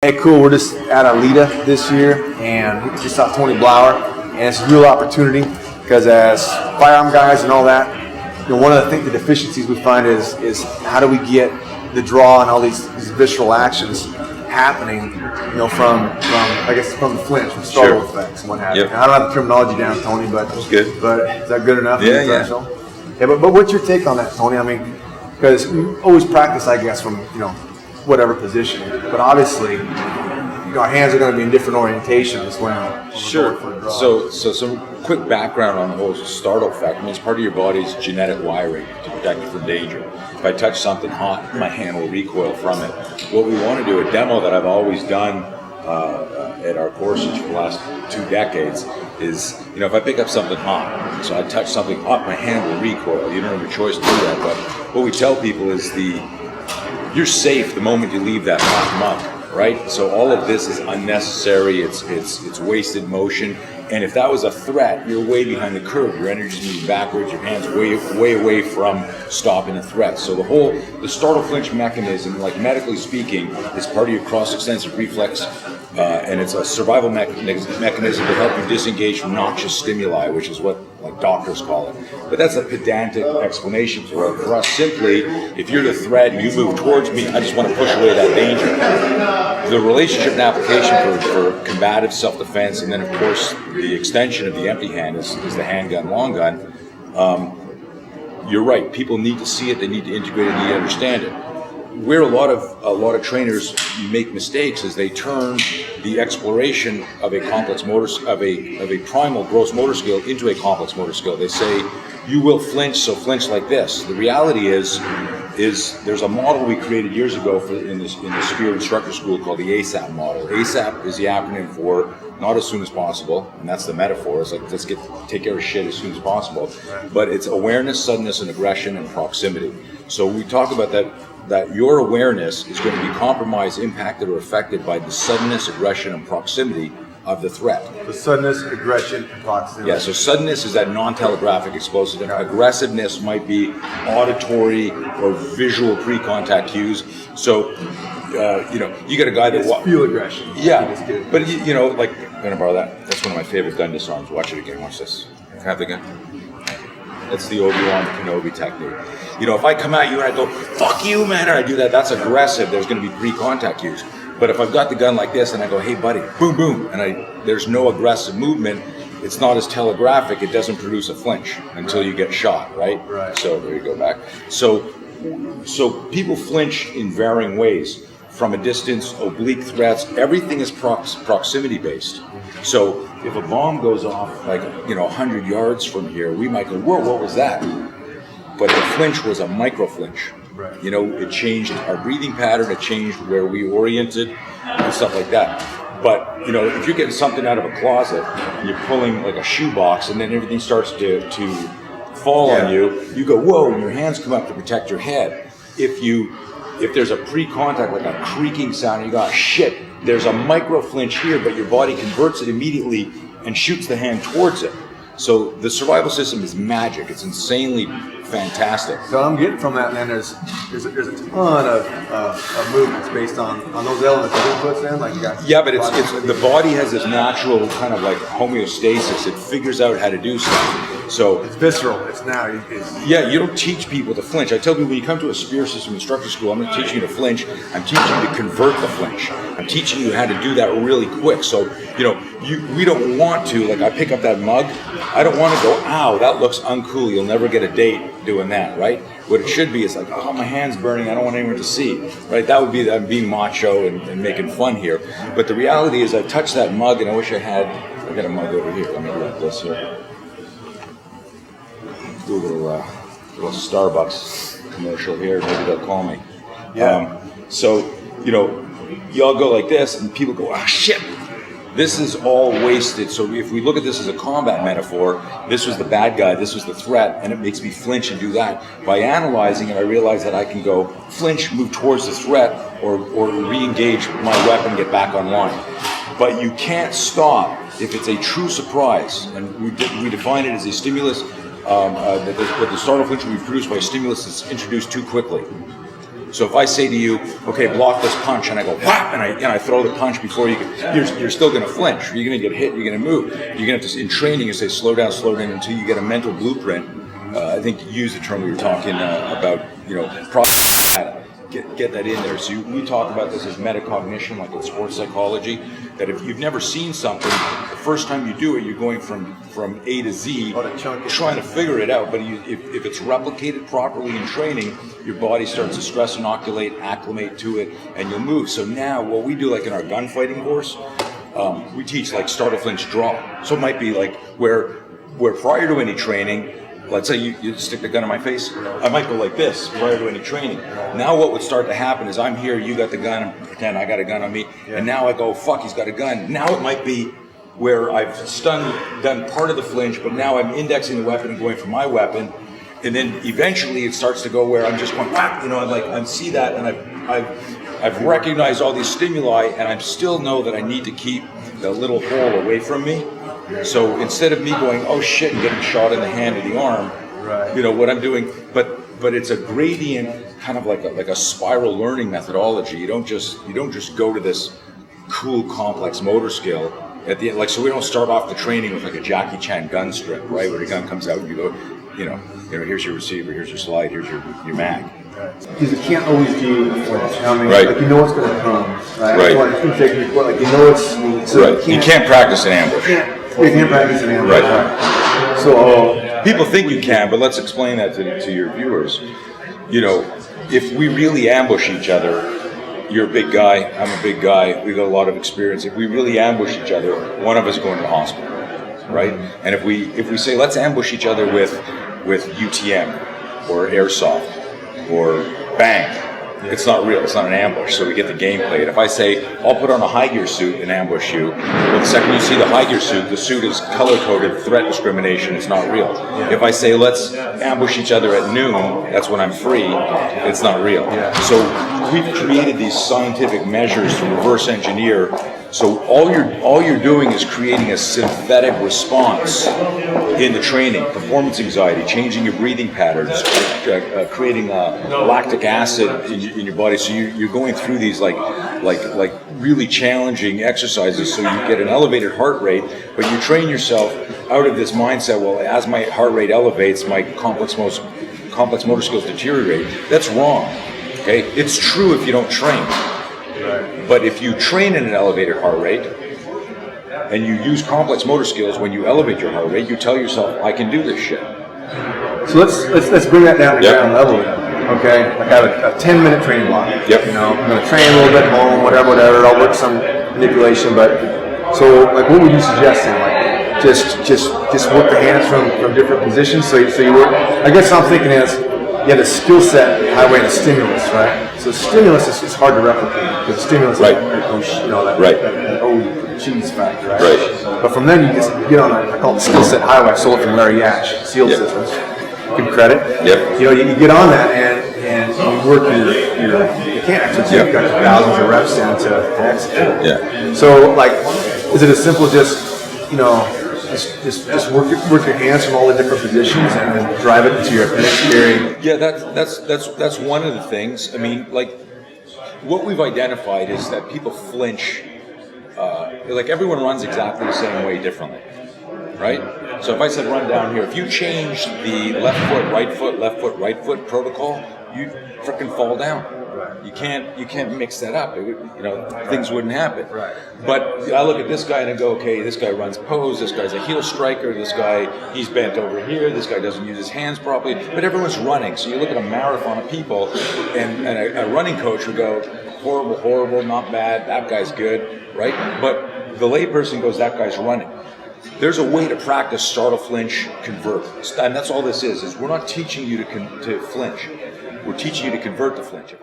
Hey, cool. We're just at ILEETA this year, and we just saw Tony Blauer, and it's a real opportunity because as firearm guys and all that, one of the deficiencies we find is how do we get the draw and all these visceral actions happening, from the flinch, from startle effects and what have you. I don't have the terminology down, Tony, but that's good. But is that good enough? Yeah. Yeah, but what's your take on that, Tony? I mean, because we always practice, I guess, from whatever position, but obviously, our hands are going to be in different orientations when Sure. So some quick background on the whole startle effect. I mean, it's part of your body's genetic wiring to protect you from danger. If I touch something hot, my hand will recoil from it. What we want to do, a demo that I've always done at our courses for the last 2 decades, is if I pick up something hot, so I touch something hot, my hand will recoil. You don't have a choice to do that. But what we tell people is you're safe the moment you leave that hot mug, right? So all of this is unnecessary. It's wasted motion. And if that was a threat, you're way behind the curve. Your energy's moving backwards. Your hand's way away from stopping a threat. So the startle flinch mechanism, like medically speaking, is part of your cross-extensor reflex, and it's a survival mechanism to help you disengage from noxious stimuli, which is what doctors call it. But that's a pedantic explanation for it. For us, simply, if you're the threat and you move towards me, I just want to push away that danger. The relationship and application for combative self-defense, and then of course the extension of the empty hand is the handgun, long gun. You're right. People need to see it. They need to integrate it. They need to understand it. Where a lot of trainers make mistakes is they turn the exploration of a complex of a primal gross motor skill into a complex motor skill. They say you will flinch, so flinch like this. The reality is there's a model we created years ago in the Spear Instructor School called the ASAP model. ASAP is the acronym for not as soon as possible, and that's the metaphor. It's like let's take care of shit as soon as possible. But it's awareness, suddenness, and aggression, and proximity. So we talk about that your awareness is going to be compromised, impacted, or affected by the suddenness, aggression, and proximity of the threat. The suddenness, aggression, and proximity. Yeah, so suddenness is that non-telegraphic explosive. Aggressiveness might be auditory or visual pre-contact cues. So, you get a guy that... feel aggression. Yeah, but I'm going to borrow that. That's one of my favorite gun disarms. Watch it again. Watch this. Can I have the gun? That's the Obi-Wan Kenobi technique. If I come at you and I go, fuck you, man, or I do that, that's aggressive. There's going to be pre-contact cues. But if I've got the gun like this and I go, hey, buddy, boom, boom, and there's no aggressive movement, it's not as telegraphic. It doesn't produce a flinch until you get shot, right? So there you go back. So people flinch in varying ways. From a distance, oblique threats, everything is proximity based. So if a bomb goes off 100 yards from here, we might go, whoa, what was that? But the flinch was a micro flinch. Right. It changed our breathing pattern, it changed where we oriented and stuff like that. But if you're getting something out of a closet, and you're pulling like a shoebox, and then everything starts to fall on you, you go, whoa, and your hands come up to protect your head. If there's a pre-contact, like a creaking sound, and you go, shit, there's a micro flinch here, but your body converts it immediately and shoots the hand towards it. So the survival system is magic. It's insanely fantastic. So I'm getting from that, man, there's a ton of movements based on those elements that he puts in. But it's the body has this natural kind of like homeostasis. It figures out how to do stuff. So it's visceral. You don't teach people to flinch. I tell people when you come to a spear system instructor school, I'm not teaching you to flinch. I'm teaching you to convert the flinch. I'm teaching you how to do that really quick. So we don't want to, I pick up that mug, I don't want to go, ow, that looks uncool. You'll never get a date doing that, right? What it should be is oh, my hand's burning. I don't want anyone to see, right? That would be I'm being macho and making fun here. But the reality is I touched that mug and I wish I got a mug over here. Let me do this here. Do a little Starbucks commercial here. Maybe they'll call me. Yeah. Y'all go like this and people go, shit. This is all wasted. So if we look at this as a combat metaphor, this was the bad guy, this was the threat, and it makes me flinch and do that. By analyzing it, I realize that I can go flinch, move towards the threat, or re-engage my weapon, get back online. But you can't stop if it's a true surprise. And we define it as a stimulus, that the startle flinch will be produced by a stimulus that's introduced too quickly. So if I say to you, okay, block this punch, and I go whap, and I throw the punch before you can, you're still going to flinch. You're going to get hit. You're going to move. You're going to have to, in training, you say slow down until you get a mental blueprint. I think you used the term we were talking about, get that in there. So we talk about this as metacognition, like in sports psychology, that if you've never seen something, the first time you do it, you're going from A to Z, trying to figure it out. But if it's replicated properly in training, your body starts to stress inoculate, acclimate to it, and you'll move. So now what we do, like in our gunfighting course, we teach like startle, flinch, draw. So it might be like where prior to any training, let's say you stick the gun in my face, I might go like this prior to any training. Now what would start to happen is I'm here, you got the gun, and pretend I got a gun on me, and now I go, fuck, he's got a gun. Now it might be where I've done part of the flinch, but now I'm indexing the weapon and going for my weapon, and then eventually it starts to go where I'm just going, whack, I see that, and I've recognized all these stimuli, and I still know that I need to keep the little hole away from me. So instead of me going, oh shit, and getting shot in the hand or the arm, what I'm doing, but it's a gradient, kind of like a spiral learning methodology. You don't just go to this cool, complex motor skill at the end. Like, so we don't start off the training with like a Jackie Chan gun strip, right, where the gun comes out and you go, here's your receiver, here's your slide, here's your mag. Because you can't always do the flinch. Right. Like, you know what's going to come. Right. Like, you know it's. So right. You can't practice an ambush. You can't practice an ambush. Right. So people think you can, but let's explain that to your viewers. If we really ambush each other, you're a big guy, I'm a big guy, we've got a lot of experience. If we really ambush each other, one of us is going to the hospital, right? And if we say let's ambush each other with UTM or airsoft or bang, it's not real, it's not an ambush, so we get the game played. If I say, I'll put on a high gear suit and ambush you, well, the second you see the high gear suit, the suit is color-coded threat discrimination, it's not real. If I say, let's ambush each other at noon, that's when I'm free, it's not real. So we've created these scientific measures to reverse engineer. So all you're doing is creating a synthetic response in the training, performance anxiety, changing your breathing patterns, creating lactic acid in your body. So you're going through these like really challenging exercises. So you get an elevated heart rate, but you train yourself out of this mindset. Well, as my heart rate elevates, my complex motor skills deteriorate. That's wrong. Okay, it's true if you don't train. But if you train in an elevated heart rate and you use complex motor skills when you elevate your heart rate, you tell yourself, I can do this shit. So let's bring that down to ground level. Okay, like I have a 10-minute training block. Yep. I'm going to train a little bit at home, whatever. I'll work some manipulation, but so like, what would you suggest then? Like, just work the hands from different positions. So you work. I guess what I'm thinking is, you have a skill set, highway, and a stimulus, right? So stimulus is hard to replicate because stimulus is that cheese factor, right? But from then you get on I call it the skill set highway. I stole it from Larry Yatch, SEAL Systems. Good credit. Yep. You get on that and you work you can't actually you've got thousands of reps down to execute. Yeah. So like, is it as simple as just work your hands from all the different positions and then drive it into your carrying? Yeah, that's one of the things. I mean, like, what we've identified is that people flinch. Like, everyone runs exactly the same way differently, right? So if I said run down here, if you change the left foot, right foot protocol, you frickin' fall down. You can't mix that up. Things wouldn't happen. Right. But I look at this guy and I go, okay, this guy runs pose, this guy's a heel striker, this guy, he's bent over here, this guy doesn't use his hands properly, but everyone's running. So you look at a marathon of people and a running coach would go, horrible, not bad, that guy's good, right? But the layperson goes, that guy's running. There's a way to practice startle, flinch, convert. And that's all this is we're not teaching you to flinch. We're teaching you to convert the flinch.